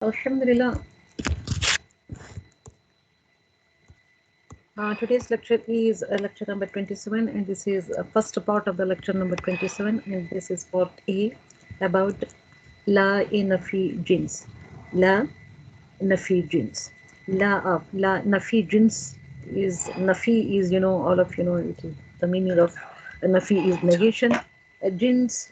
Alhamdulillah. Today's lecture is lecture number 27, and this is first part of the lecture number 27, and this is part A about La Nafi Jins. La Nafi Jins. La Nafi Jins is Nafi is all of it is the meaning of Nafi is negation. Jins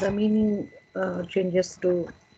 the meaning changes to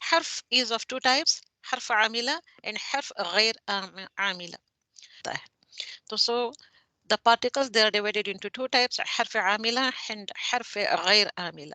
حرف is of two types, حرف عاملة and حرف غير عاملة. So the particles, they are divided into two types, حرف عاملة and حرف غير عاملة.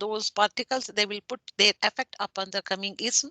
those particles, they will put their effect upon the coming ism.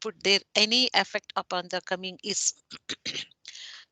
put their any effect upon the coming ism.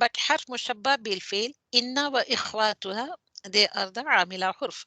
But حرف مشبه بالفعل إن وإخواتها, they are the عاملة حرف.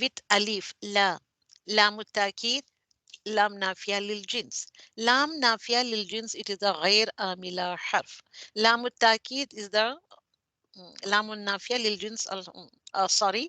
with alif la, lam التأكيد, lam نافية للجنس. lam نافية للجنس, it is the غير آملة حرف. lam التأكيد is the لام النافية للجنس sorry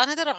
another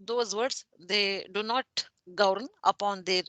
those words they do not govern upon their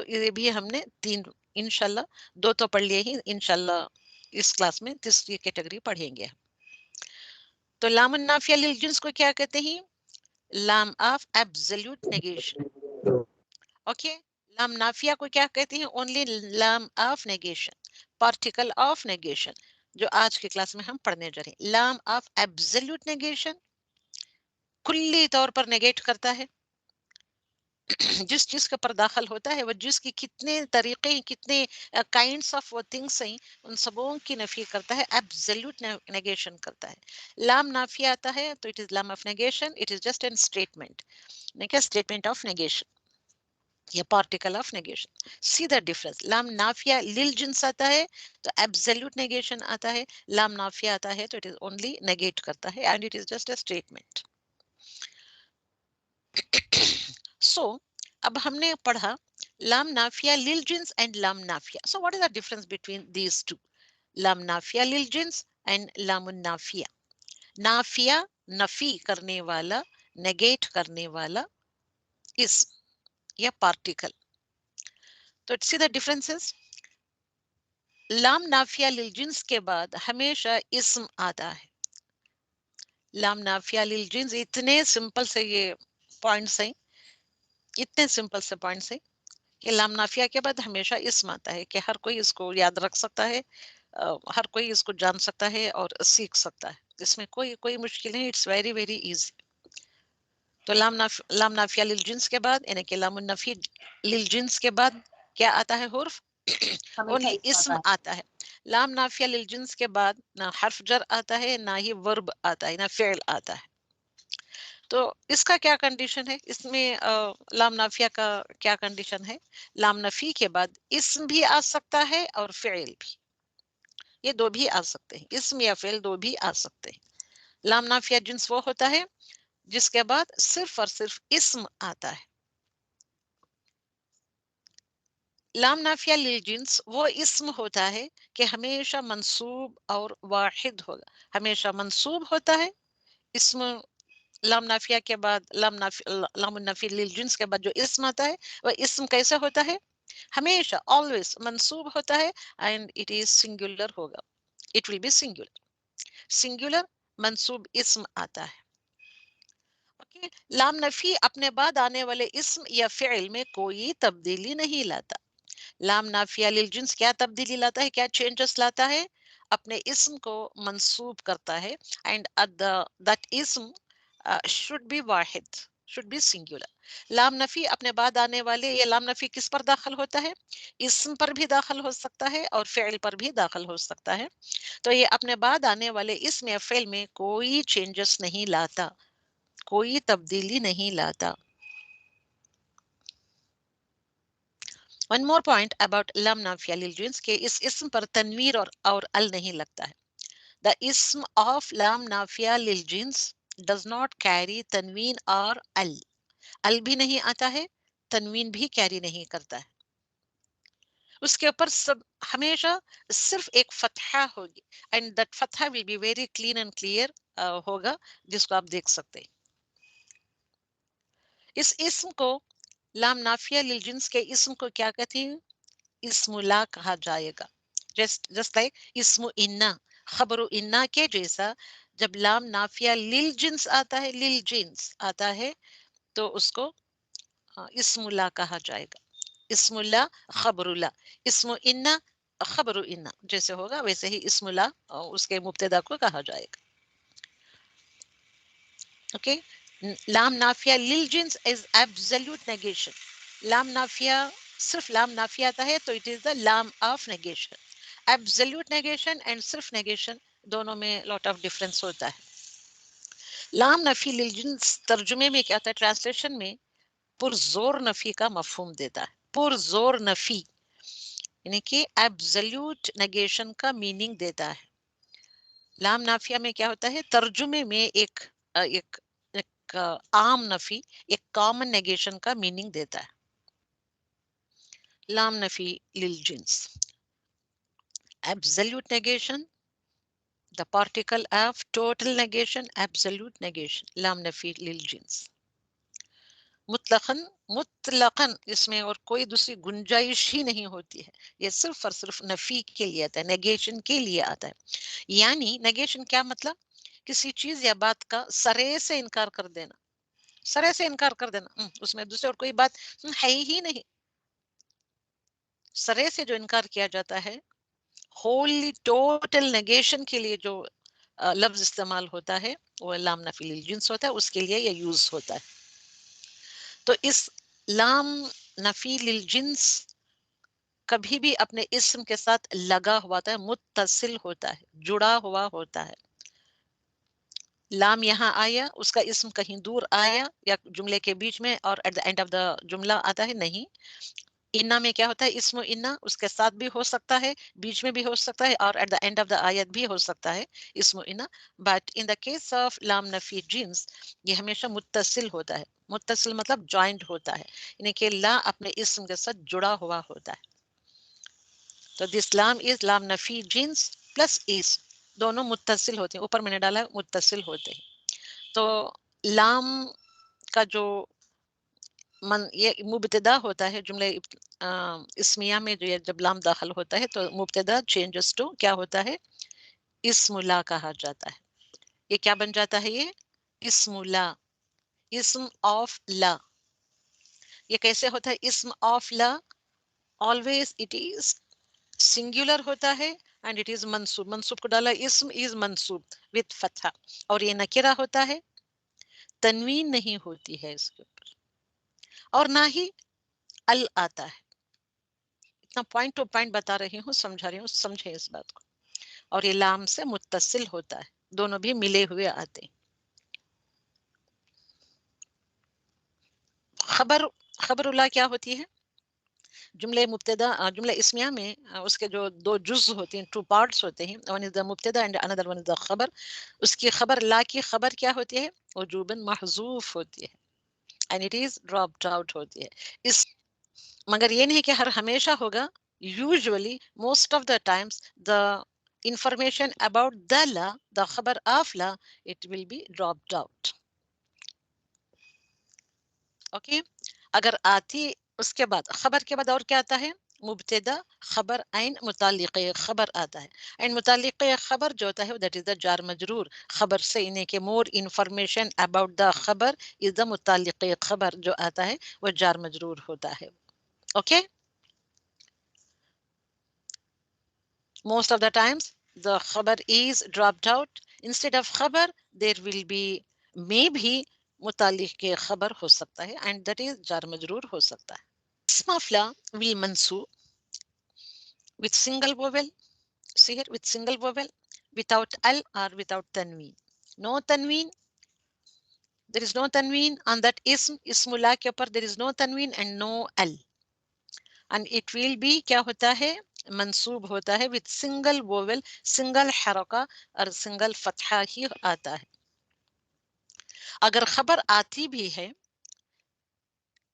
تو یہ بھی ہم نے 3 انشاءاللہ 2 تو پڑھ لیے ہی، انشاءاللہ اس کلاس میں تیسری کیٹیگری پڑھیں گے. تو لام النافیہ للجنس کو کیا کہتے ہیں؟ لام آف ایبسلیوٹ نیگیشن. اوکے، لام نافیہ کو کیا کہتے ہیں؟ اونلی لام of negation, particle of negation, جو آج کی کلاس میں ہم پڑھنے جا رہے ہیں. لام آف ایبسلیوٹ نیگیشن کلی طور پر نیگیٹ کرتا ہے. جس چیز کے پر داخل ہوتا ہے وہ جس کی کتنے طریقے ہیں، کتنے کائنڈس آف وہ تھنگس ہیں، ان سبوں کی نفی کرتا ہے، ایبسلیوٹ نیگیشن کرتا ہے. لام نافیہ آتا ہے تو اٹ از لام of negation, it is just an statement, statement of negation یا particle of negation. See the difference. لام نافیہ لل جنس آتا ہے تو ایبسلیوٹ نیگیشن آتا ہے. لام نافیہ آتا ہے تو اٹ از اونلی نیگیٹ کرتا ہے and it is just a statement. So اب ہم نے پڑھا لام نافیہ لل جنس اینڈ لام نافیہ. So what is the difference between these two? لام نافیہ لل جنس اینڈ لام النافیہ. نافیہ نفی کرنے والا، نیگیٹ کرنے والا اسم یا پارٹیکل. تو سی دا ڈفرنسز. لام نافیہ لل جنس کے بعد ہمیشہ اسم آتا ہے. لام نافیہ لل جنس اتنے سمپل سے یہ پوائنٹس ہیں، اتنے سمپل سے پوائنٹس ہیں کہ لام نافیہ کے بعد ہمیشہ اسم آتا ہے، کہ ہر کوئی اس کو یاد رکھ سکتا ہے، ہر کوئی اس کو جان سکتا ہے اور سیکھ سکتا ہے. اس میں کوئی مشکل نہیں. It's very very easy. تو لام نافیہ لل جنس کے بعد یعنی کہ لام النفی لل جنس کے بعد کیا آتا ہے؟ حرف. اونلی اسم آتا ہے. لام نافیہ لل جنس کے بعد نہ حرف جر آتا ہے، نہ ہی ورب آتا ہے، نہ فعل آتا ہے. تو اس کا کیا کنڈیشن ہے؟ اس میں لام نافیہ کا کیا کنڈیشن ہے؟ لام نفی کے بعد اسم بھی آ سکتا ہے اور فعل بھی. یہ دو بھی آ سکتے ہیں، اسم یا فعل دو بھی آ سکتے ہیں. لام نافیہ جنس وہ ہوتا ہے جس کے بعد صرف اور صرف اسم آتا ہے. لام نافیہ لل جنس وہ اسم ہوتا ہے کہ ہمیشہ منصوب اور واحد ہوگا، ہمیشہ منصوب ہوتا ہے. اسم لام نافیہ کے بعد لام النفی لل جنس کے بعد جو اسم آتا ہے وہ اسم کیسے ہوتا ہے؟ ہمیشہ آلویز منصوب ہوتا ہے اینڈ اٹ از سنگولر ہوگا. اٹ ول بی سنگولر منصوب اسم آتا ہے. لام نفی اپنے بعد آنے والے اسم یا فعل میں کوئی تبدیلی نہیں لاتا. لام نافیہ لل جنس کیا تبدیلی لاتا ہے، کیا چینجز لاتا ہے؟ اپنے اسم کو منصوب کرتا ہے اینڈ that اسم should be واحد، should be singular. لام نفی اپنے بعد آنے والے، یہ لام نفی کس پر داخل ہوتا ہے؟ اسم پر بھی داخل ہو سکتا ہے اور فعل پر بھی داخل ہو سکتا ہے. تو یہ اپنے بعد آنے والے اسم یا فعل میں کوئی چینجز نہیں لاتا، کوئی تبدیلی نہیں لاتا. One more point about لام نافیہ لل جنس کہ اس اسم پر تنویر اور ال نہیں لگتا ہے. The ism of لام نافیہ لل جنس does not carry تنوین اور ال. ال بھی نہیں آتا ہے، تنوین بھی کیری نہیں کرتا ہے. اس کے اوپر ہمیشہ صرف ایک فتحہ ہوگی and that فتحہ will be very clean and clear ہوگا، جس کو آپ دیکھ سکتے ہیں. اس اسم کو لام نافیہ لل جنس کے اسم کو کیا کہتے ہیں؟ اسم لا کہا جائے گا. just like اسم انا، خبر انا کے جیسا جب لام نافیہ لل جنس آتا ہے، لل جنس آتا ہے تو اس کو اسم لا کہا جائے گا. اسم اللہ خبر اللہ، اسم انا خبر انا جیسے ہوگا ویسے ہی اسم اللہ اس کے مبتدا کو کہا جائے گا. اوکے. لام نافیہ لل جنس از ایبسلیوٹ نیگیشن. لام نافیہ صرف لام نافیہ آتا ہے تو اٹ از دا لام of negation. Absolute negation and صرف نیگیشن دونوں میں لاٹ آف ڈفرنس ہوتا ہے. لام نفی لل جنس ترجمے میں کیا تھا؟ ٹرانسلیشن میں پرزور نفی کا مفہوم دیتا ہے. پرزور نفی یعنی کہ ایبسلیوٹ نیگیشن کا میننگ دیتا ہے. لام نافیہ میں کیا ہوتا ہے؟ ترجمے میں ایک عام نفی، ایک کامن نیگیشن کا میننگ دیتا ہے. لام نفی لل جنس absolute negation, the particle of total negation, absolute negation. لام نفی لل جنس. مطلقاً اس میں اور کوئی دوسری گنجائش ہی نہیں ہوتی ہے. یہ صرف اور صرف نفی کے لیے آتا ہے, نیگیشن کے لیے آتا ہے. یعنی نیگیشن کیا مطلب؟ کسی چیز یا بات کا سرے سے انکار کر دینا, سرے سے انکار کر دینا, اس میں دوسرے اور کوئی بات ہے ہی نہیں. سرے سے جو انکار کیا جاتا ہے, ہوللی ٹوٹل نیگیشن کے لیے جو لفظ استعمال ہوتا ہے وہ لام نفی للجنس ہوتا ہے, اس کے لیے یہ یوز ہوتا ہے. تو اس لام نفی للجنس کبھی بھی اپنے اسم کے ساتھ لگا ہوا ہوتا ہے, متصل ہوتا ہے, جڑا ہوا ہوتا ہے. لام یہاں آیا, اس کا اسم کہیں دور آیا یا جملے کے بیچ میں اور at the end of the جملہ آتا ہے, نہیں. انا میں کیا ہوتا ہے, اسم انا اس کے ساتھ بھی ہو سکتا ہے, بیچ میں بھی ہو سکتا ہے, اور at the end of the آیت بھی ہو سکتا ہے اسم انا. But in the case of لام نفی جنس یہ ہمیشہ متصل ہوتا ہے. متصل مطلب جوائنٹ ہوتا ہے, یعنی کہ لا اپنے اسم کے ساتھ جڑا ہوا ہوتا ہے. تو دس لام از لام نفی جنس پلس اس, دونوں متصل ہوتے ہیں. اوپر میں نے ڈالا متصل ہوتے ہیں. تو لام کا جو یہ مبتدا ہوتا ہے جملے اسمیہ میں, جو جب لام داخل ہوتا ہے تو مبتدا چینجز ٹو کیا ہوتا ہے, اسم لا کہا جاتا ہے. یہ کیا بن جاتا ہے, یہ اسم لا, اسم آف لا. یہ کیسے ہوتا ہے اسم of law? Always it is singular ہوتا ہے اینڈ اٹ از منصوب. منصوب کو ڈالا, اسم از منصوب وتھ فتحہ, اور یہ نکرہ ہوتا ہے, تنوین نہیں ہوتی ہے اس کے اوپر, اور نہ ہی ال آتا ہے. اتنا پوائنٹ ٹو پوائنٹ بتا رہی ہوں, سمجھا رہی ہوں, سمجھے اس بات کو. اور یہ لام سے متصل ہوتا ہے, دونوں بھی ملے ہوئے آتے ہیں. خبر اللہ کیا ہوتی ہے؟ جملے مبتدا, جملے اسمیہ میں اس کے جو دو جز ہوتے ہیں, ٹو پارٹس ہوتے ہیں, ون از دا مبتدا اینڈ اندر ون از دا خبر. اس کی خبر لا کی خبر کیا ہوتی ہے؟ وجوباً محذوف ہوتی ہے, and it is dropped out ہوتی ہے. اس مگر یہ نہیں کہ ہر ہمیشہ ہوگا. Usually most of the times the information about the la, the khabar of la, it will be dropped out. Okay, اگر آتی اس کے بعد خبر کے بعد اور کیا آتا ہے؟ مبتدا خبر عین متعلق خبر آتا ہے. اینڈ متعلق خبر جو ہوتا ہے that is the جار مجرور. خبر سے انہیں کہ more information about the خبر is the متعلق خبر جو آتا ہے وہ جار مجرور ہوتا ہے. Okay, most of the times the khabar is dropped out. Instead of khabar there will be maybe متعلق کے خبر ہو سکتا ہے, and that is جار مجرور ہو سکتا ہے. اسم of la will mansub with single vowel, see here, with single vowel, without al or without tanween. No tanween, there is no tanween on that ismullah ke upar, there is no tanween and no al, and it will be kya hota hai, منصوب ہوتا ہے with single vowel, single حرکہ اور single فتحہ ہی آتا ہے. اگر خبر آتی بھی ہے,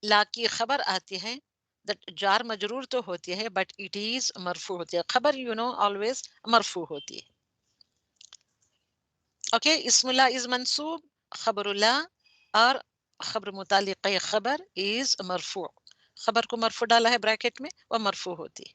لا کی خبر آتی ہے, جار مجرور تو ہوتی ہے بٹ اٹ از مرفوع ہوتی ہے. خبر یو نو آلویز مرفوع ہوتی ہے. اوکے, اسم اللہ از منصوب, خبر اللہ اور خبر متعلق خبر از مرفوع. خبر کو مرفوع ڈالا ہے بریکٹ میں, وہ مرفوع ہوتی ہے.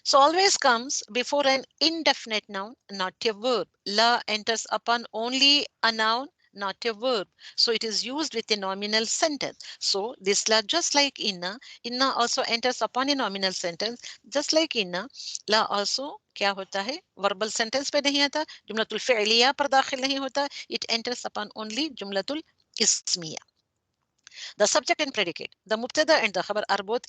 So always comes before an indefinite noun, not a verb. La enters upon only a noun, not a verb. So it is used with a nominal sentence. So this la, just like inna also enters upon a nominal sentence. Just like inna, la also kya hota hai? Verbal sentence pe nahi aata, jumlatul fi'liya par dakhil nahi hota. It enters upon only jumlatul ismiya. The subject and predicate, the mubtada and the khabar are both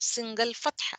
single fatha.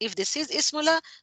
if this is ismullah,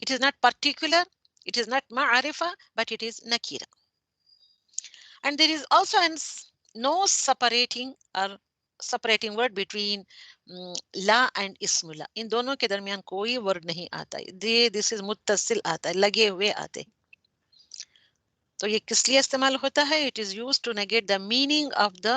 It is not particular, it is not ma'arifa, but it is nakira. And there is also no separating word between law and اسملا. ان دونوں کے درمیان کوئی word نہیں آتا ہے. this is متصل آتا ہے, لگے ہوئے آتے ہیں. تو یہ کس لیے استعمال ہوتا ہے؟ it is used to negate the meaning of the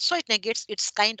So it negates its kind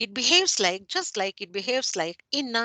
It behaves like, just like it behaves like Inna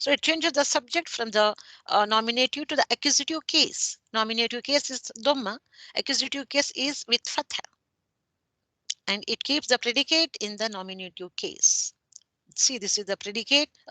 So it changes the subject from the nominative to the accusative case. Nominative case is dhamma, accusative case is with fatha, and it keeps the predicate in the nominative case. See, this is the predicate.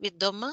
With dhamma,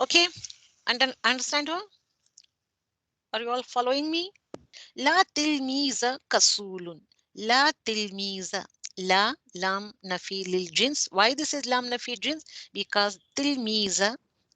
Okay, understand her? Are you all following me? لا تلميذ كسول. لا تلميذ. لا لام نفی للجنس. Why this is لام نفی جنس? Because تلميذ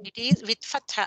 it is with fatha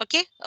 Okay,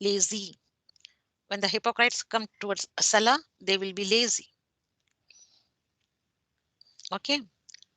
lazy. When the hypocrites come towards salah, they will be lazy. Okay,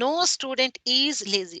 No student is lazy.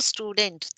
student.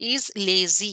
is lazy.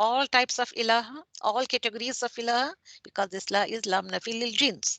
all types of ilaha, all categories of ilaha, because Islam is lam nafi lil jins.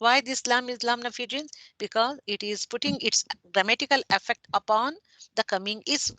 Why this Islam is lam nafi jins? Because it is putting its grammatical effect upon the coming ism.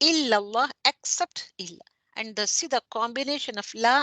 illallah except illa, and see the combination of la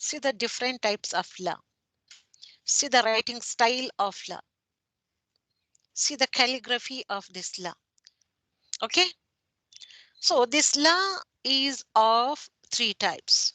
see the different types of la, see the writing style of la, see the calligraphy of this la. Okay, so this la is of three types,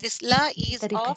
This la is of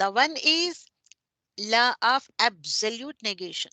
The one is la of absolute negation.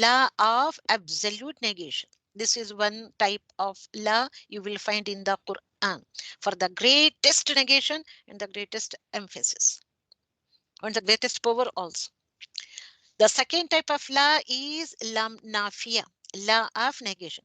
la of absolute negation. This is one type of la you will find in the Quran for the greatest negation and the greatest emphasis and the greatest power also. The second type of la is lam nafiya, la of negation.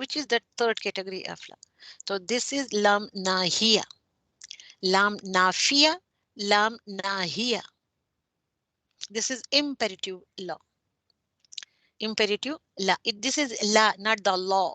Which is the third category of la? So this is lam nahiya, lam nafiya, lam nahiya. This is imperative law. Imperative la. This is la, not the law.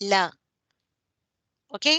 La. Okay?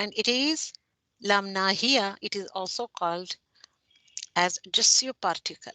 And it is lam nahiya. It is also called as gestio particle.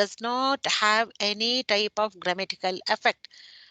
does not have any type of grammatical effect,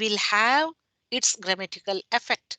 will have its grammatical effect.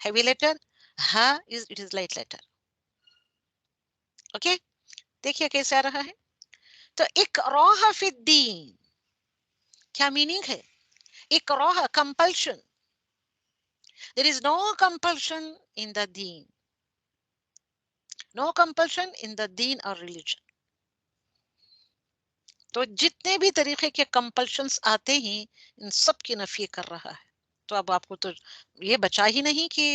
heavy letter, ha is it is light letter. Okay, دیکھیے کیسے آ رہا ہے. تو اکراہ فی الدین کیا meaning ہے؟ اکراہ compulsion. There is no compulsion in the deen. No compulsion in the deen or religion. تو جتنے بھی طریقے کے compulsions آتے ہیں ان سب کی نفی کر رہا ہے. تو اب آپ کو تو یہ بچا ہی نہیں کہ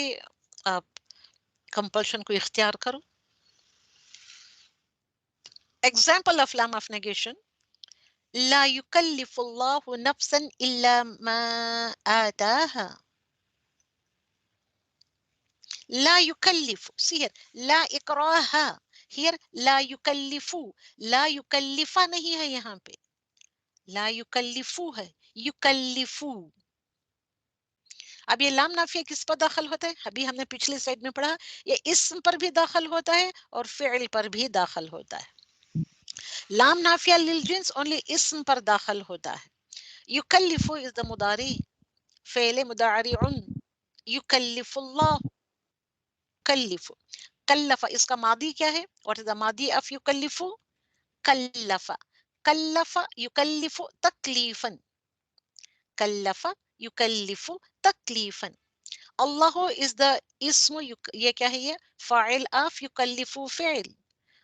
آپ compulsion کو اختیار کرو. Example of lam of negation. لا يكلف الله نفسا إلا ما آتاها. لا يكلف. See here. لا إكراها. Here لا يكلف. لا يكلف نہیں ہے یہاں پہ. لا يكلفو ہے. يكلفو. اب یہ لام نافیہ کس پر داخل ہوتا ہے؟ ابھی ہم نے پچھلے سلائیڈ میں پڑھا یہ اسم پر بھی داخل ہوتا ہے اور فعل پر بھی داخل ہوتا ہے. لام نافیہ للجنس only اسم پر داخل ہوتا ہے. يكلف is the مضارع. فعل مضارع. يكلف الله. يكلف. کلف اس کا ماضی کیا ہے؟ what is the ماضی of يكلف؟ Cliff. Cliff يكلف تکلیفا. Cliff يكلف تکلیفا. Allah is the اسم. یہ کیا ہے؟ یہ فاعل of يكلف فعل.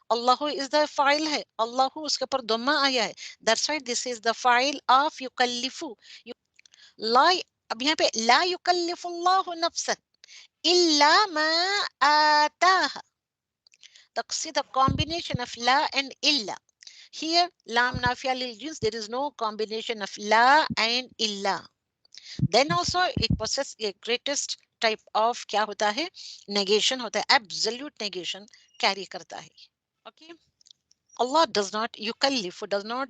اللہ is the فاعل ہے. اللہ اس کے پر ضمہ آیا ہے. That's why this is the فاعل of يكلف. لا اب یہاں پہ لا يكلف الله نفسا إلا ما آتاها. The combination of la and illa. Here lam nafia lil jins, there is no combination of la and illa. Then also it possesses a greatest type of kya hota hai? Negation hota hai. Absolute negation carry karta hai. Okay. Allah does not yukallif, does not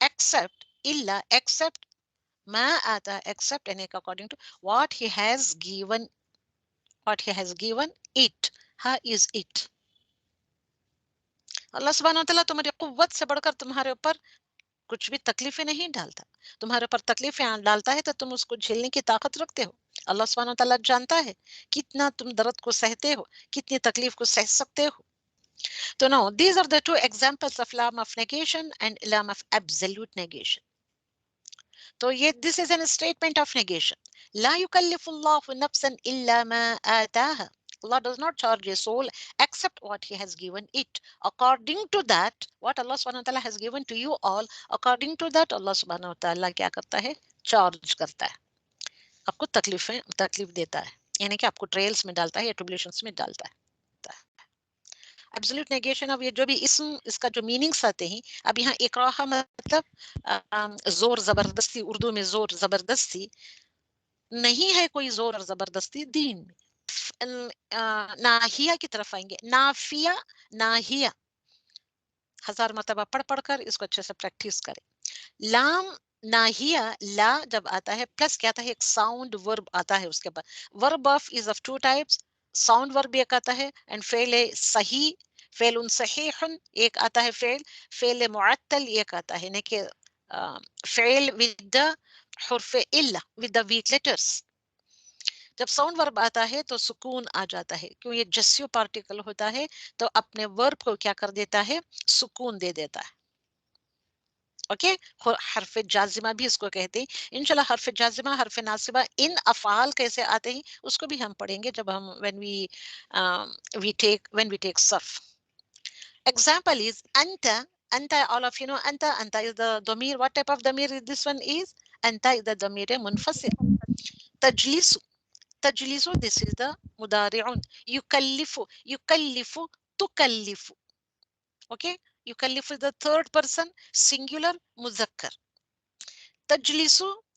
except illa, except ma ata, except and according to what he has given. What he has given it. Ha is it. اللہ سبحانہ وتعالی تمہاری قوت سے بڑھ کر تمہارے اوپر کچھ بھی تکلیفیں نہیں ڈالتا. تمہارے اوپر تکلیفیں ڈالتا ہے تو تم اس کو جھیلنے کی طاقت رکھتے ہو. اللہ سبحانہ وتعالی جانتا ہے کتنا تم درد کو سہتے ہو, کتنی تکلیف کو سہ سکتے ہو. تو now these are the two examples of lam of negation and lam of absolute negation. تو یہ this is a statement of negation. لا يكلف الله نفسا إلا ما آتاها. Allah does not charge a soul except what he has given it. According to that, what Allah subhanahu wa ta'ala has given to you all, according to that Allah subhanahu wa ta'ala کیا کرتا ہے؟ charge کرتا ہے. آپ کو تکلیف دیتا ہے. یعنی کہ آپ کو ٹریلز میں ڈالتا ہے یا ٹریبولیشنز میں ڈالتا ہے. Absolute negation. اب یہ جو بھی اسم اس کا جو میننگس آتے ہیں, اب یہاں اکراہ مطلب زور زبردستی, اردو میں زور زبردستی نہیں ہے کوئی زور اور زبردستی دین میں. ناہیہ کی طرف آئیں گے. نافیہ ناہیہ 1000 مرتبہ پڑھ کر اس کو اچھے سے پریکٹس کریں. لام ناہیہ لا جب آتا ہے پلس کیا آتا ہے؟ ایک ساؤنڈ ورب آتا ہے اس کے بعد. ورب of is of 2 types. Sound ورب ایک آتا ہے اینڈ فعل صحیح, فعل صحیح ایک آتا ہے, فعل معطل ایک آتا ہے, یعنی کہ فعل with the حرف الا, with the weak letters. جب ساؤنڈ ورب آتا ہے تو سکون آ جاتا ہے, کیوں یہ جسیو پارٹیکل ہوتا ہے تو اپنے ورب کو کیا کر دیتا ہے؟ سکون دے دیتا ہے. اوکے. حرف جازمہ بھی اس کو کہتے ہیں. انشاءاللہ حرف جازمہ, حرف ناصبہ, ان افعال کیسے آتے ہیں اس کو بھی ہم پڑھیں گے جب ہم when we take صرف. Example is anta. Anta, all of you know anta. Anta is the dhamir. What type of dhamir this one is? Anta is the dhamir munfasil. Tajlisu. Tajlisu, this is the mudari'un. Yukallifu. Yukallifu. Tukallifu. Okay. Yukallifu is the third person singular muzakkar. Tajlisu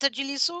Tajlisu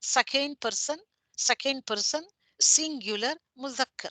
second person singular muzakkar.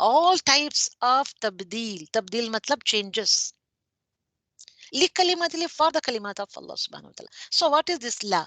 All types of tabdeel. Tabdeel matlab changes. Likalimatil, for the kalimat of Allah subhanahu wa ta'ala. So what is this la?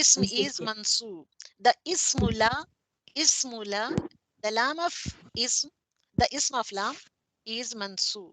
ism is mansoob. The ismu la, the lam of ism, the ism of lam is mansoob.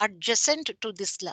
adjacent to this la.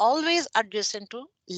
always adjacent to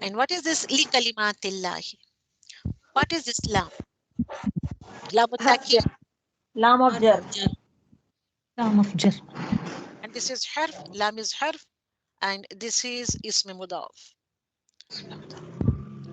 And what is this li kalimatillahi? What is this lam? Lam حرف لام of jar. لام of jar. and this is harf, lam is harf, and this is ism mudaf.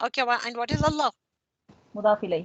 Okay, and what is Allah? مضاف إليه.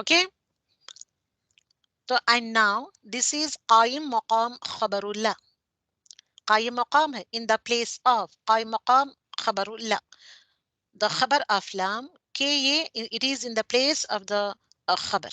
Okay, so and now this is qaim maqam khabarullah. Qaim maqam hai in the place of, qaim maqam khabarullah. The khabar of lam ke ye it is in the place of the khabar.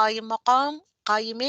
qaim maqam. qaim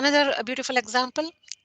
Another beautiful example,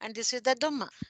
and this is the dhamma.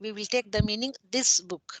we will take the meaning this book.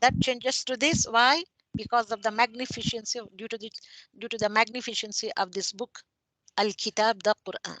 that changes to this. Why? Because of the magnificency of, due to the magnificency of this book, al kitab, the Quran.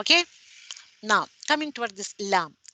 Okay, now coming toward this lam,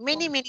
many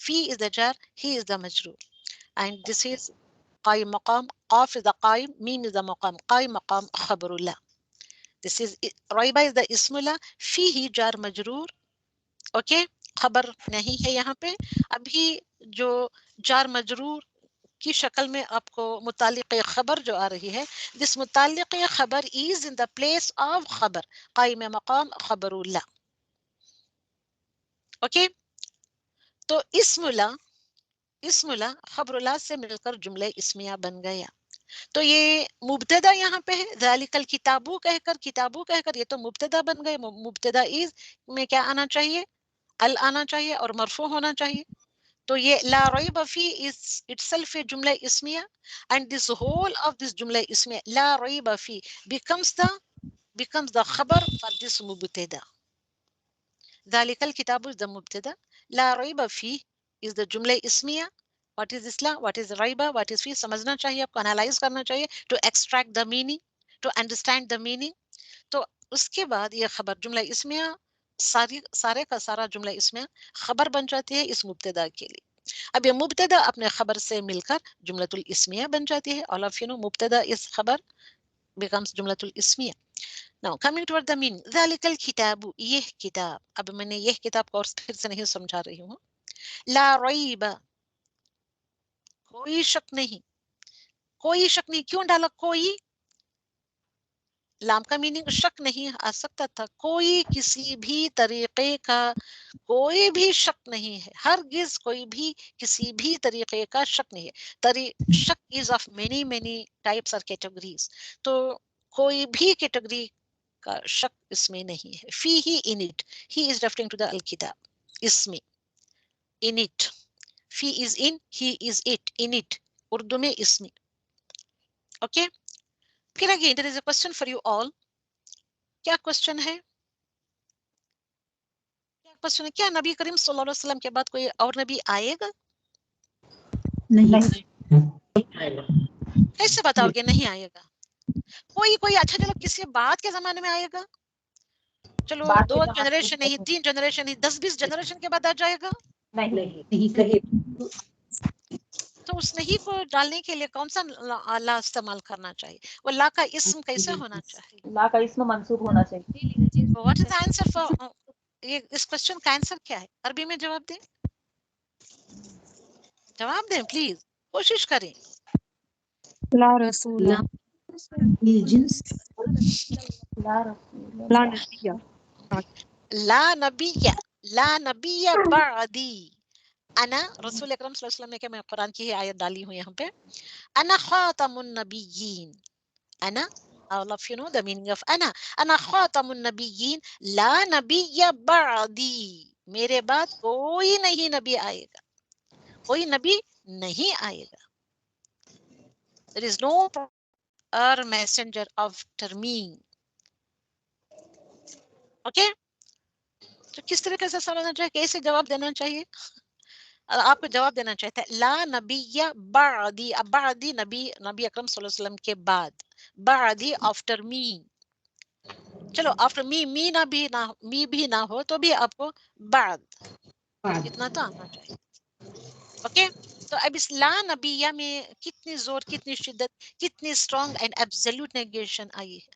fi is the jar, he is the majroor. And this is قائم مقام, قاف is the قائم, ميم is the مقام, قائم مقام خبر لا. This is ريبة is the اسم لا, فيه jar مجرور. اوکے, خبر نہیں ہے یہاں پہ. ابھی جو جار مجرور کی شکل میں آپ کو متعلق خبر جو آ رہی ہے, this متعلق خبر is in the place of خبر, قائم مقام خبر اللہ. اوکے, تو اسم اللہ خبر اللہ سے مل کر جملہ اسمیہ بن گیا. تو یہ مبتدا یہاں پہ ہے, ذالک الکتابو کہہ کر یہ تو مبتدا بن گئے. مبتدا از میں کیا آنا چاہیے, ال آنا چاہیے اور مرفوع ہونا چاہیے. تو یہ لا ریب فی is itself a جملہ اسمیہ, and this whole of this جملہ اسمیہ لا ریب فی becomes the خبر for this مبتدا. ذالک الکتاب is the مبتدا, لا ریب فی is the جملہ اسمیہ. What is isla, what is ریبہ, what is فی, سمجھنا چاہیے آپ کو, انالائز کرنا چاہیے to extract the meaning, to understand the meaning. تو اس کے بعد یہ خبر جملہ اسمیہ سارے کا سارا جملہ اسمیہ خبر بن جاتی ہے اس مبتدا کے لیے. اب یہ مبتدا اپنے خبر سے مل کر جملۃ الاسمیہ بن جاتی ہے. all of you know مبتدا اس خبر becomes جملۃ الاسمیہ. Now coming toward the meaning, ذالک الکتاب, یہ کتاب. اب میں نے یہ کتاب کو اور پھر سے نہیں سمجھا رہی ہوں. لا ریب, کوئی شک نہیں, کیوں ڈالا کوئی؟ لام کا میننگ شک نہیں آ سکتا تھا. کوئی کسی بھی طریقے کا کوئی بھی شک نہیں ہے, ہرگز کوئی بھی کسی بھی طریقے کا شک نہیں ہے. شک is of many types or categories. تو کوئی بھی کیٹیگری کا شک اس میں نہیں ہے. فی ہی in it, he is referring to the الکتاب, اس میں ان اٹ, فی از ان, ہی is it, in it Urdu میں اس میں. اوکے, پھر again there is a question for you all. کیا کوشچن ہے؟ کیا نبی کریم صلی اللہ علیہ وسلم کے بعد کوئی اور نبی آئے گا؟ نہیں. کیسے بتاؤ گے نہیں آئے گا؟ کوئی اچھا چلو کسی بعد کے زمانے میں آئے گا, چلو بعد کے 2 زمانے جنریشن نہیں, 3 جنریشن نہیں, 10-20 جنریشن کے بعد آ جائے گا. نہیں. تو اس نہیں کو ڈالنے کے لیے کون سا لا استعمال کرنا چاہیے؟ وہ لا کا اسم کیسے ہونا چاہیے؟ لا کا اسم منصوب ہونا چاہیے. واٹ از آنسر فار یہ اس کوشچن کا آنسر کیا ہے؟ عربی میں جواب دیں, جواب دیں پلیز, کوشش کریں. لا رسول الجنس لا رسول لا اللہ. نبی لا نبی بعدی. انا رسول اکرم صلی اللہ علیہ وسلم نے کہ میں قرآن کی ہی آیت ڈالی ہوں یہاں پہ. انا خاتم النبیین. انا, all of you know the meaning of انا. انا خاتم النبیین لا نبی بعدی. میرے بعد کوئی نہیں نبی آئے گا, کوئی نبی نہیں آئے گا. There is no other messenger after me. Okay? تو کس طریقے سے سمجھنا چاہیے, کیسے جواب دینا چاہیے؟ آپ کو جواب دینا چاہتا ہے لا نبی بعدی. اب بعدی نبی اکرم صلی اللہ علیہ وسلم کے بعد, بعدی آفٹر می. چلو آفٹر می بھی نہ ہو تو بھی آپ کو بعد اتنا تو آنا چاہیے. اوکے, تو اب اس لا نبیہ میں کتنی زور, کتنی شدت, کتنی اسٹرانگ اینڈ ایبسولوٹ نیگیشن آئی ہے.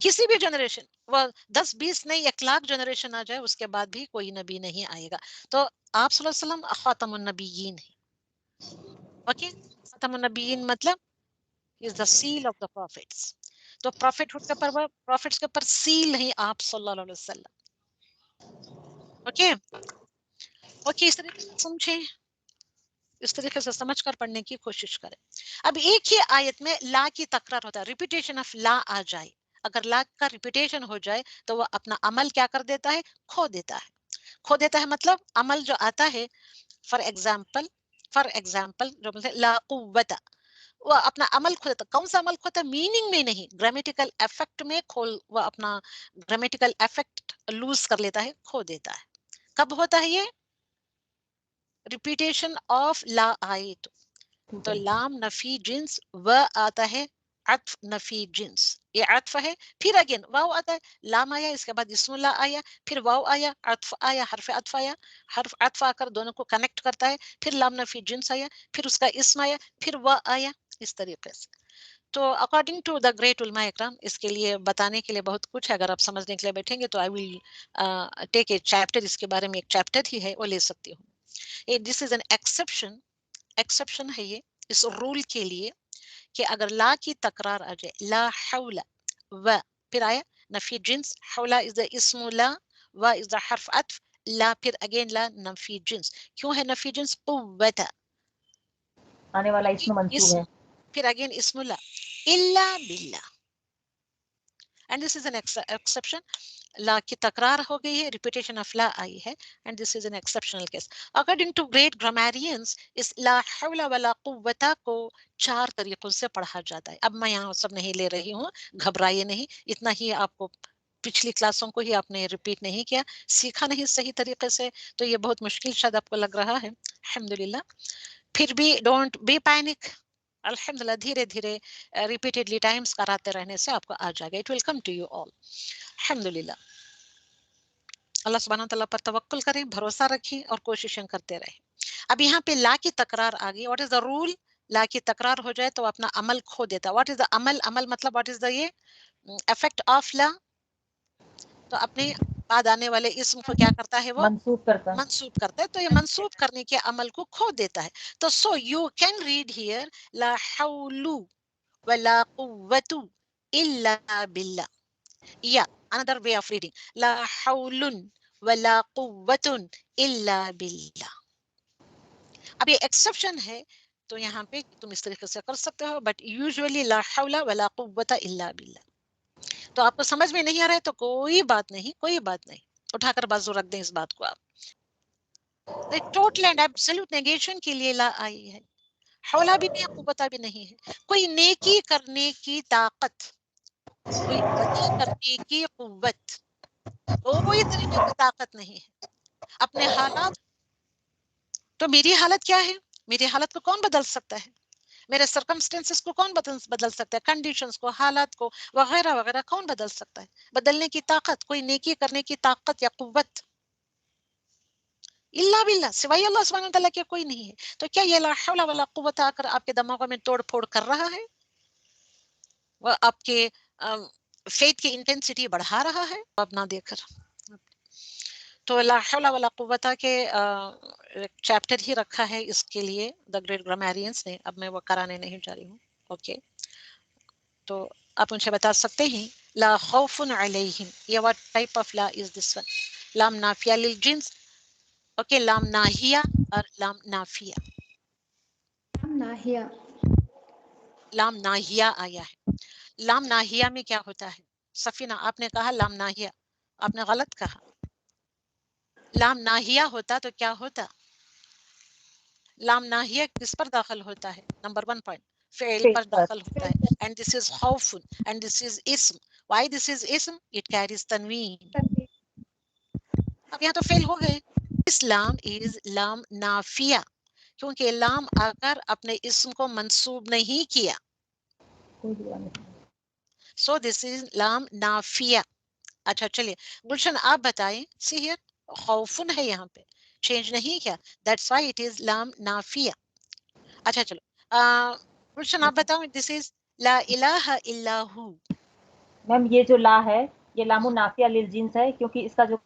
کسی بھی جنریشن, وہ 10-20 نہیں 1,00,000 جنریشن آ جائے اس کے بعد بھی کوئی نبی نہیں آئے گا. تو آپ صلی اللہ علیہ وسلم خاتم النبیین ہیں. اوکے, خاتم النبیین مطلب is the seal of the prophets. تو پروفٹس کے اوپر سیل نہیں آپ صلی اللہ علیہ وسلم. اوکے اس طریقے سے سمجھیں, اس طریقے سے سمجھ کر پڑھنے کی کوشش کریں. اب ایک ہی آیت میں لا کی تکرار ہوتا ہے, ریپیٹیشن آف لا آ جائے. اگر لا کا ریپیٹیشن ہو جائے تو وہ اپنا عمل کیا کر دیتا ہے, کھو دیتا ہے. مطلب عمل جو آتا ہے, فار ایگزامپل جو بولتے ہیں لا قوت, وہ اپنا عمل کھو دیتا. کون سا عمل کھوتا ہے؟ میننگ میں نہیں, گرامیٹیکل ایفیکٹ میں وہ اپنا گرامیٹیکل ایفیکٹ لوز کر لیتا ہے, کھو دیتا ہے. کب ہوتا ہے یہ؟ ریپیٹیشن آف لا آئے تو لام نفی جنس و آتا ہے عطف نفی جنس، یہ عطف ہے، پھر اگین واو آتا ہے، لام آیا، اس کے بعد اسم اللہ آیا، پھر واو آیا، عطف آیا، حرف عطف آیا، حرف عطف آ کر دونوں کو کنیکٹ کرتا ہے، پھر لام نفی جنس آیا، پھر اس کا اسم آیا، پھر وا آیا، اس طریقے سے. تو اکارڈنگ ٹو دا گریٹ علماء اکرام، اس کے لیے بتانے کے لیے بہت کچھ ہے، اگر آپ سمجھنے کے لیے بیٹھیں گے تو آئی ول ٹیک اے چیپٹر، اس کے بارے میں ایک چیپٹر ہی ہے وہ لے سکتی ہوں. دس از این ایکسیپشن ہے یہ اس رول کے لیے کہ اگر لا کی تکرار آ جائے، لا حول و، پھر آیا نفی جنس، حول از دا اسم لا، و از دا حرف عطف، لا پھر اگین لا نفی جنس. کیوں ہے نفی جنس؟ قوت، آنے والا اسم منصوب ہے. پھر اگین اسم لا، الا باللہ. And this is an exception. لا کی تکرار ہو گئی ہے، ریپیٹیشن آف لا آئی ہے، and this is an exceptional case. According to great grammarians, اس لا حول ولا قوت کو 4 طریقوں سے پڑھا جاتا ہے. اب میں یہاں سب نہیں لے رہی ہوں، گھبرائیے نہیں، اتنا ہی آپ کو پچھلی کلاسوں کو ہی آپ نے ریپیٹ نہیں کیا، سیکھا نہیں صحیح طریقے سے، تو یہ بہت مشکل شاید آپ کو لگ رہا ہے. الحمدللہ، پھر بھی ڈونٹ بی پینک، الحمدللہ دھیرے دھیرے ریپیٹیڈلی ٹائمز کراتے رہنے سے آپ کو آ جائے گا. It will come to you all. الحمدللہ، اللہ سبحانہ تعالیٰ پر توکل کریں، بھروسہ رکھیں اور کوششیں کرتے رہیں. اب یہاں پہ لا کی تکرار آ گئی. What is the role? لا کی تکرار ہو جائے تو اپنا عمل کھو دیتا. واٹ از دا عمل؟ عمل مطلب واٹ از دا یہ افیکٹ آف لا؟ تو اپنے بعد آنے والے اسم کو کیا کرتا ہے؟ وہ منسوب کرتا. منسوب کرتا ہے. تو یہ منسوب کرنے کے عمل کو کھو دیتا ہے. تو so you can read here لا حول ولا قوت الا باللہ، یا another way of reading لا حول ولا قوت الا باللہ. اب یہ ایکسیپشن ہے تو یہاں پہ تم اس طریقے سے کر سکتے ہو، بٹ یوزلی لا حول ولا قوت الا باللہ. تو آپ کو سمجھ میں نہیں آ رہا ہے تو کوئی بات نہیں، کوئی بات نہیں، اٹھا کر بازو رکھ دیں اس بات کو. آپ ٹوٹل اینڈ ایبسولوٹ نیگیشن کے لیے لا آئی ہے. حولا بھی نہیں، قوت بھی نہیں ہے. کوئی نیکی کرنے کی طاقت، کوئی بدی کرنے کی قوت، کوئی طریقے کی طاقت نہیں ہے. اپنے حالات، تو میری حالت کیا ہے؟ میری حالت کو کون بدل سکتا ہے؟ میرے سرکمسٹینسز کو کون بدل سکتا ہے؟ کنڈیشنز کو، حالات کو وغیرہ وغیرہ کون بدل سکتا ہے؟ بدلنے کی طاقت، کوئی نیکی کرنے کی طاقت یا قوت الا باللہ، سوائے اللہ سبحانہ تعالیٰ کے کوئی نہیں ہے. تو کیا یہ لا حول ولا قوت آ کر آپ کے دماغوں میں توڑ پھوڑ کر رہا ہے؟ وہ آپ کے فیتھ کی انٹینسٹی بڑھا رہا ہے؟ اب نہ دے کر. تو لا حول ولا قوت کے چیپٹر ہی رکھا ہے اس کے لیے دا گریٹ گرامیرینس نے. اب میں وہ کرانے نہیں جا رہی ہوں. اوکے، تو آپ مجھے بتا سکتے ہیں لا خوف علیہم، یہ what type of law is this one؟ لام نافیہ للجنس، اوکے، لام ناہیہ اور لام نافیہ. ناہیہ. لام ناہیہ آیا ہے. لام ناہیہ میں کیا ہوتا ہے؟ سفینہ آپ نے کہا لام ناہیہ، آپ نے غلط کہا. لام ناہیہ ہوتا تو کیا ہوتا؟ لام ناہیہ کس پر داخل ہوتا ہے؟ نمبر 1 پوائنٹ، فعل پر داخل ہوتا ہے. اینڈ دس از خوف اینڈ دس از اسم. وائی دس از اسم؟ اٹ کیریز تنوین. اب یہاں تو فعل ہو گئے. اس لام از لام نافیہ، کیونکہ لام آ کر اپنے اسم کو منصوب نہیں کیا. سو دس از لام نافیہ. اچھا چلیے گلشن آپ بتائیں. سی ہیئر خوفن ہے یہاں پہ، چینج نہیں کیا، دیٹس وائی اٹ از لام نافیہ. اچھا چلو گلشن آپ بتاؤ. دس از لا الہ الا ہو. میم یہ جو لا ہے یہ لام النافیہ للجنس ہے، کیونکہ اس کا جو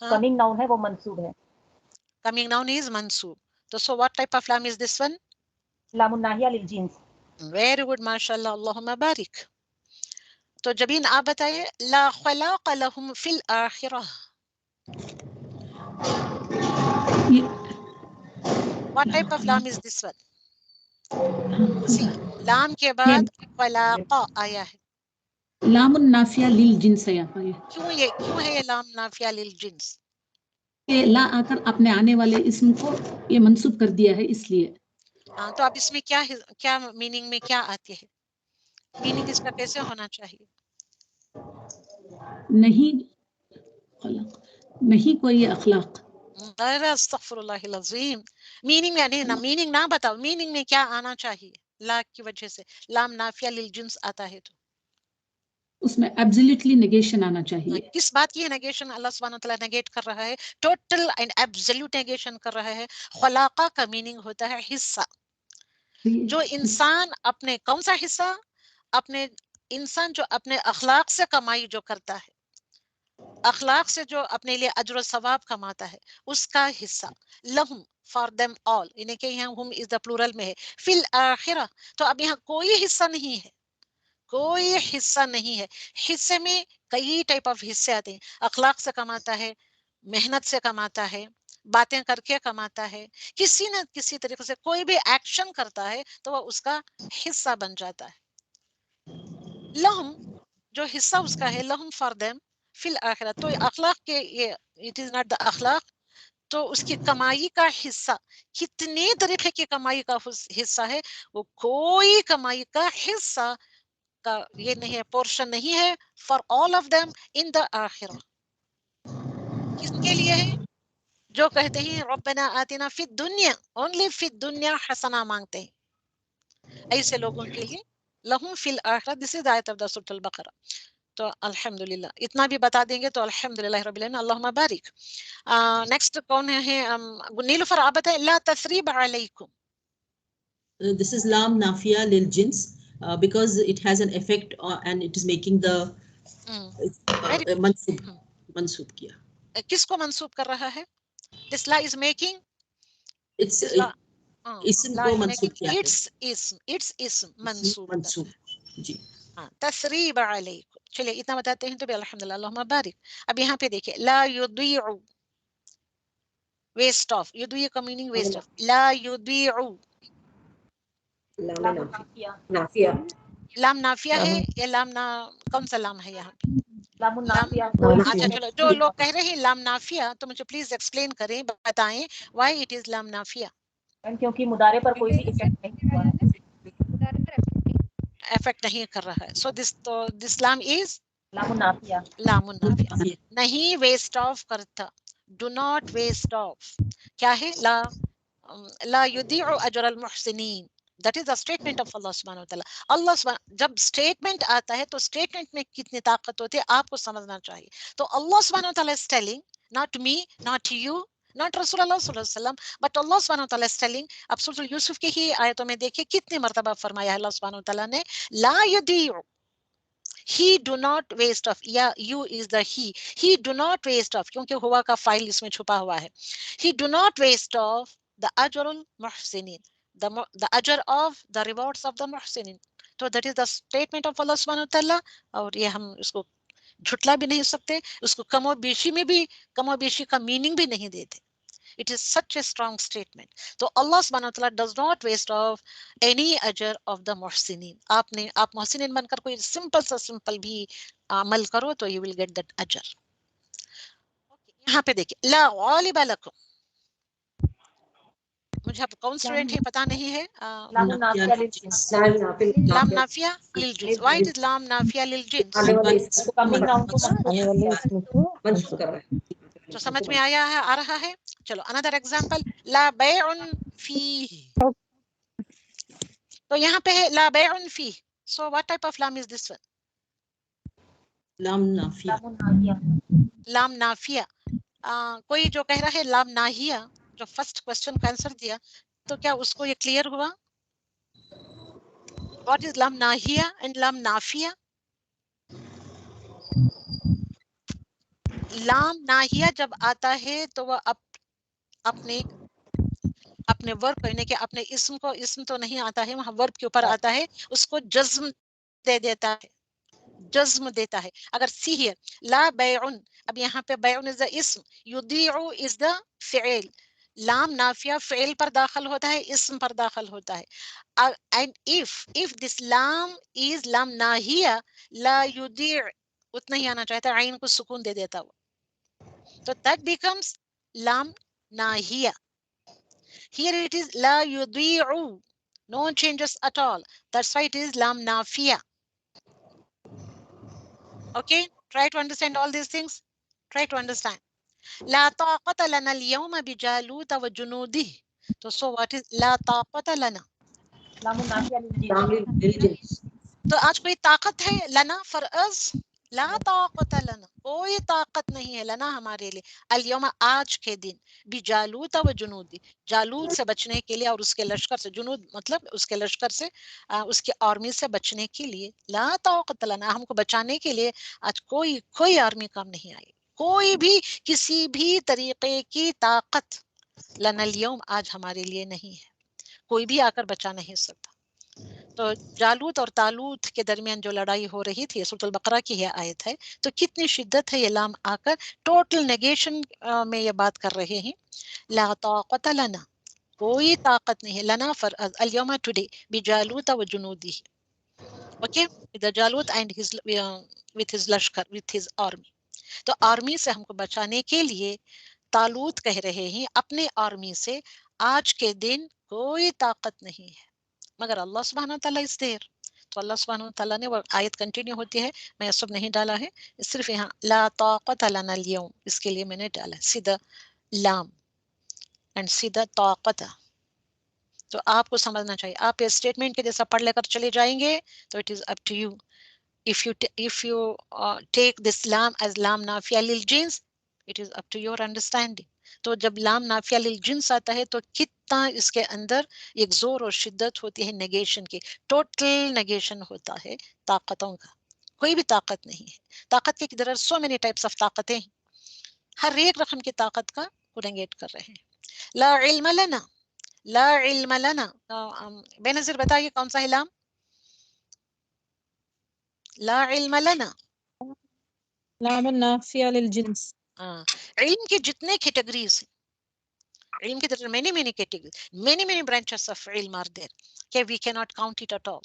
کمنگ ناؤن ہے وہ منصوب ہے. کمنگ ناؤن از منصوب. تو سو واٹ ٹائپ آف لام از دس ون؟ لام الناہیہ للجنس. ویری گڈ، ماشاء اللہ، اللہم بارک. تو جبین آپ بتائیے لا خلاق لہم فی الآخرہ. What type of لام is this one؟ سی لام کے بعد خلاق آیا ہے. لام النافیہ للجنس ہے. کیوں ہے یہ لام نافیہ للجنس؟ کہ لا آ کر اپنے آنے والے اسم کو یہ منصوب کر دیا ہے، اس لیے. ہاں، تو اب اس میں کیا میننگ میں کیا آتی ہے؟ میننگ اس کا کیسے ہونا چاہیے؟ نہیں کوئی اخلاق. استغفر اللہ العظیم. میننگ میں نہیں نا، میننگ نہ بتاؤ، میننگ میں کیا آنا چاہیے؟ لا کی وجہ سے لام نافیہ للجنس آتا ہے تو اس میں ایبسلیٹلی نیگیشن آنا چاہیے. کس بات کی نیگیشن اللہ سبحانہ وتعالیٰ نیگیٹ کر رہا ہے؟ ٹوٹل اینڈ ایبسلیوٹ نیگیشن کر رہا ہے. خلاقہ کا میننگ ہوتا ہے حصہ. جو انسان اپنے کون سا حصہ؟ اپنے انسان جو اپنے اخلاق سے کمائی جو کرتا ہے، اخلاق سے جو اپنے لیے اجر و ثواب کماتا ہے، اس کا حصہ. لہم فار دیم آل، انہیں کہ یہاں ہم از دا پلورل میں ہے. فی الآخرہ، تو اب یہاں کوئی حصہ نہیں ہے، کوئی حصہ نہیں ہے. حصے میں کئی ٹائپ آف حصے آتے ہیں. اخلاق سے کماتا ہے، محنت سے کماتا ہے، باتیں کر کے کماتا ہے، کسی نہ کسی طریقے سے کوئی بھی ایکشن کرتا ہے تو وہ اس کا حصہ بن جاتا ہے. لہم جو حصہ اس کا ہے، لہم فار دیم فی الآخرہ، تو اخلاق کے یہ اٹ از ناٹ دا اخلاق، تو اس کی کمائی کا حصہ کتنے طریقے کی کمائی کا حصہ ہے، وہ کوئی کمائی کا حصہ کا یہ نہیں ہے، پورشن نہیں ہے. For all of them in the آخرہ. کس کے لیے ہے؟ جو کہتے ہیں ربنا آتنا فی الدنیا، اونلی فی الدنیا حسنہ مانگتے ہیں، ایسے لوگوں کے لیے لہم فی الآخرہ. دس از آیت آف دا سورۃ البقرہ. تو الحمدللہ اتنا بھی بتا دیں گے تو الحمدللہ رب العالمین. اللہم بارک. نیکسٹ کون ہے؟ نیلوفر آپ بتائیں. لا تثریب علیکم. This is lam nafia lil jins because it has an effect and it is making the mansub kiya. کس کو منسوب کر رہا ہے؟ This la is making It's اسم کو منسوب کیا ہے. its اسم منسوب جی. تثریب علیکم. چلیے اتنا بتاتے ہیں تو بھی الحمدللہ. اللہم بارک. اب یہاں پہ دیکھیں لا یضیع، ویسٹ آف. یضیع کا میننگ ویسٹ آف. لا یضیع. لام نافیہ ہے یا لام کون سا لام ہے یہاں پہ؟ لام النافیہ. اچھا چلو، جو لوگ کہہ رہے ہیں لام نافیہ تو مجھے پلیز ایکسپلین کریں، بتائیں وائی اٹ از لام نافیہ. کیونکہ مدارے پر کوئی بھی افیکٹ نہیں ہوا ہے، افیکٹ نہیں کر رہا ہے. سو دس لام از لام النافیہ. لام النافیہ. نہیں ویسٹ آف کرتا. Do not waste of. کیا ہے؟ لا یضیع اجر المحسنین. That is the statement of Allah subhanahu wa ta'ala. Allah subhanahu جب statement آتا ہے تو statement میں کتنی طاقت ہوتی ہے آپ کو سمجھنا چاہیے. تو Allah subhanahu wa ta'ala is telling, not me, not you, not Rasul Allah sallallahu alaihi wasallam, but Allah subhanahu wa ta'ala is telling. اب سورۃ یوسف کی ہی آیتوں میں دیکھیں کتنی مرتبہ فرمایا ہے اللہ subhanahu wa ta'ala نے لا یضیع. He do not waste of. یا you is the he do not waste of، کیونکہ ہوا کا فائل اس میں چھپا ہوا ہے. He do not waste of the ajr al-muhsinin, the ajr of the rewards of the muhsinin. So that is the statement of Allah subhanahu wa ta'ala. اور یہ ہم اس کو جھٹلا بھی نہیں سکتے، اس کو کم و بیشی میں بھی کم و بیشی کا میننگ بھی نہیں دیتے. It is such a strong statement. تو Allah subhanahu wa ta'ala does not waste of any ajr of the muhsinin. آپ محسنین بن کر کوئی سمپل سا سمپل بھی عمل کرو تو you will get that ajr. یہاں پہ دیکھیں لا غالب لکم. مجھے اب کون اسٹوڈنٹ ہے پتا نہیں ہے. لام النافیہ للجنس. لام نافیہ للجنس. Why it is لام نافیہ للجنس؟ کمنگ ناؤن کو منسوخ کر رہا ہے. تو سمجھ میں آیا ہے، آ رہا ہے. چلو another example. لا بیع فیہ. تو یہاں پہ ہے لا بیع فیہ. So what type of lam is this one? لام نافیہ. لام النافیہ. لام نافیہ. کوئی جو کہہ رہا ہے لام ناہیہ، جو فرسٹ کوشچن کا آنسر دیا، تو کیا اس کو یہ کلیئر ہوا؟ واٹ از لام ناہیہ اینڈ لام نافیہ؟ لام ناہیہ جب آتا ہے تو وہ اپنے ورب کہنے کے اپنے اسم کو، اسم تو نہیں آتا ہے وہاں، ورب کے اوپر آتا ہے، اس کو جزم دے دیتا ہے، جزم دیتا ہے. اگر سی ہے لا بیعن، اب یہاں پہ بیعن از دا اسم، یضیع از دا فعل. لام نافیہ فعل پر داخل ہوتا ہے، اسم پر داخل ہوتا ہے. اینڈ if this لام is لام ناہیہ، لا یضیع اتنا ہی آنا چاہتا ہے، عین کو سکون دے دیتا ہوا، تو that becomes لام ناہیہ. Here it is law یضیع، no changes at all. That's why it is لام نافیہ. Okay, try to understand all these things. Try to understand. لا طاقة لنا اليوم بجالوت وجنوده. So what is لا طاقة لنا؟ لام النافیہ لام للجنس. للجنس. تو آج کوئی طاقت ہے لنا فار اس؟ لا طاقت لنا، کوئی طاقت نہیں ہے لنا ہمارے لیے، الیوم آج کے دن، بجالوت و جنودی، جالوت سے بچنے کے لیے اور اس کے لشکر سے، جنود مطلب اس کے لشکر سے، اس کے آرمی سے بچنے کے لیے، لا طاقت لنا، ہم کو بچانے کے لیے آج کوئی آرمی کام نہیں آئی، کوئی بھی کسی بھی طریقے کی طاقت لنا اليوم آج ہمارے لیے نہیں ہے، کوئی بھی آ کر بچا نہیں سکتا. تو جالوت اور تالوت کے درمیان جو لڑائی ہو رہی تھی، سورۃ البقرہ کی یہ آیت ہے، تو کتنی شدت ہے یہ لام آ کر ٹوٹل نیگیشن میں یہ بات کر رہے ہیں. لا طاقت لنا، کوئی طاقت نہیں ہے، لنا فر اليوم ٹوڈے بجالوت و جنودی، اوکے ود جالوت اینڈ ہز with his لشکر with his army. تو آرمی سے ہم کو بچانے کے لیے تالوت کہہ رہے ہیں اپنے آرمی سے آج کے دن کوئی طاقت نہیں ہے مگر اللہ سبحانہ تعالیٰ اس دیر. تو اللہ سبحانہ تعالیٰ نے وہ آیت کنٹینیو ہوتی ہے، میں سب نہیں ڈالا ہے، صرف یہاں لا طاقت لنا اليوم اس کے لیے میں نے ڈالا سیدھا لام اینڈ سیدھا طاقت. تو آپ کو سمجھنا چاہیے، آپ یہ اسٹیٹمنٹ کے جیسا پڑھ لے کر چلے جائیں گے تو it is up to you. if you take this lam as lam نافیہ للجنس it is up to your understanding. تو جب لام نافیہ للجنس آتا ہے تو کتنا اس کے اندر ایک زور اور شدت ہوتی ہے نیگیشن کی، ٹوٹل نیگیشن ہوتا ہے طاقتوں کا، کوئی بھی طاقت نہیں ہے. طاقت کے there are so many types of طاقتیں، ہر ایک رقم کی طاقت کا وہ نیگیٹ کر رہے ہیں. لا علم لنا، لا علم لنا، بے نظیر بتائیے کون سا ہے لام؟ لا علم لنا، لام النافیہ للجنس. علم کی جتنے کیٹیگریز ہیں، علم کی طرف many categories, many branches of علم are there کہ we cannot count it at all.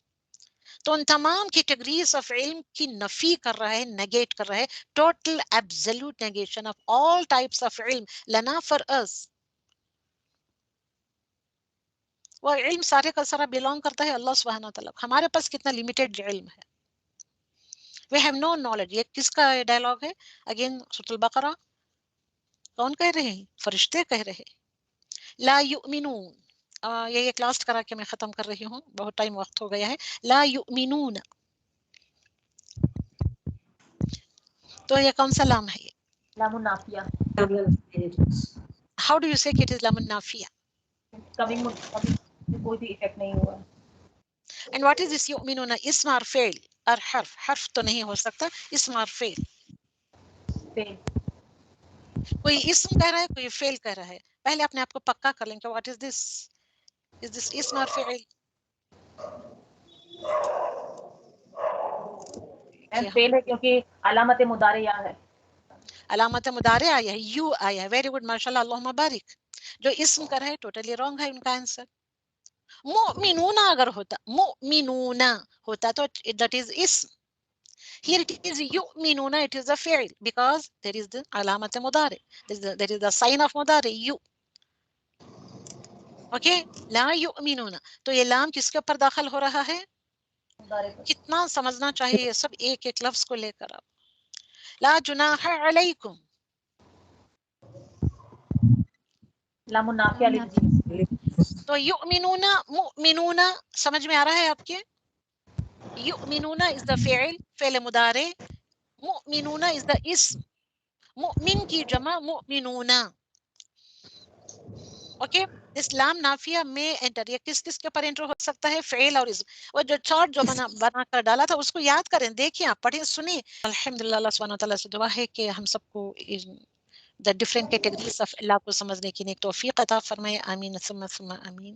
تو ان تمام کیٹیگریز آف علم کی نفی کر رہا ہے، نیگیٹ کر رہا ہے، total absolute negation of all types of علم لنا فار اس. وہ علم سارے کا سارا بلانگ کرتا ہے اللہ سبحانہ تعالیٰ. ہمارے پاس کتنا لمیٹڈ علم ہے. We have no knowledge. یہ کس کا ڈائلاگ ہے؟ اگین سورۃ البقرہ. کون کہہ رہے ہیں؟ فرشتے کہہ رہے ہیں. لا یؤمنون، یہ کلاس کرا کے میں ختم کر رہی ہوں، بہت ٹائم وقت ہو گیا ہے. لا یؤمنون، تو یہ کون سا لام ہے؟ لام النافیہ. ہاؤ ڈو یو سے کہ اٹ از لام النافیہ؟ کمنگ کوئی بھی افیکٹ نہیں ہوا. اینڈ واٹ از دس یؤمنون؟ اسم اور فعل اور حرف؟ حرف تو نہیں ہو سکتا، اسم اور فعل. فیل. کوئی اسم کہہ رہا ہے، کوئی فعل کہہ رہا ہے. پہلے اپنے آپ کو پکا کر لیں کہ واٹ از دس، از دس اسم اور فعل؟ فیل ہے کیونکہ علامت مضارع ہے. علامت مضارع آیا ہے، یو آیا ہے. ویری گڈ، ماشاء اللہ، اللہم بارک. جو اسم کر ہے ٹوٹلی رانگ ہے ان کا آنسر. مؤمنون اگر ہوتا، مؤمنون ہوتا تو that is اسم. Here it is يؤمنون, it is the فعل because there is the علامت مضارع, there is the sign of مضارع you. Okay, لا يؤمنون. تو یہ لام کس کے اوپر داخل ہو رہا ہے؟ کتنا سمجھنا چاہیے یہ سب ایک ایک لفظ کو لے کر. آپ لا جناح علیکم، لام النافیہ للجنس. تو یؤمنون مؤمنون سمجھ میں آ رہا ہے آپ کے؟ یؤمنون is the فعل، فعل مضارع. مؤمنون is the اسم، مؤمن کی جمع مؤمنون. اوکے، اس لام نافیہ میں انٹر، یہ کس کس کے پر انٹر ہو سکتا ہے؟ فعل اور اسم. وہ جو چارٹ جو بنا کر ڈالا تھا اس کو یاد کریں، دیکھیں، آپ پڑھیں، سنیں. الحمدللہ، اللہ سبحانہ تعالیٰ سے دعا ہے کہ ہم سب کو the different categories of اللہ کو سمجھنے کی نیک توفیق عطا فرمائے. آمین ثم آمین.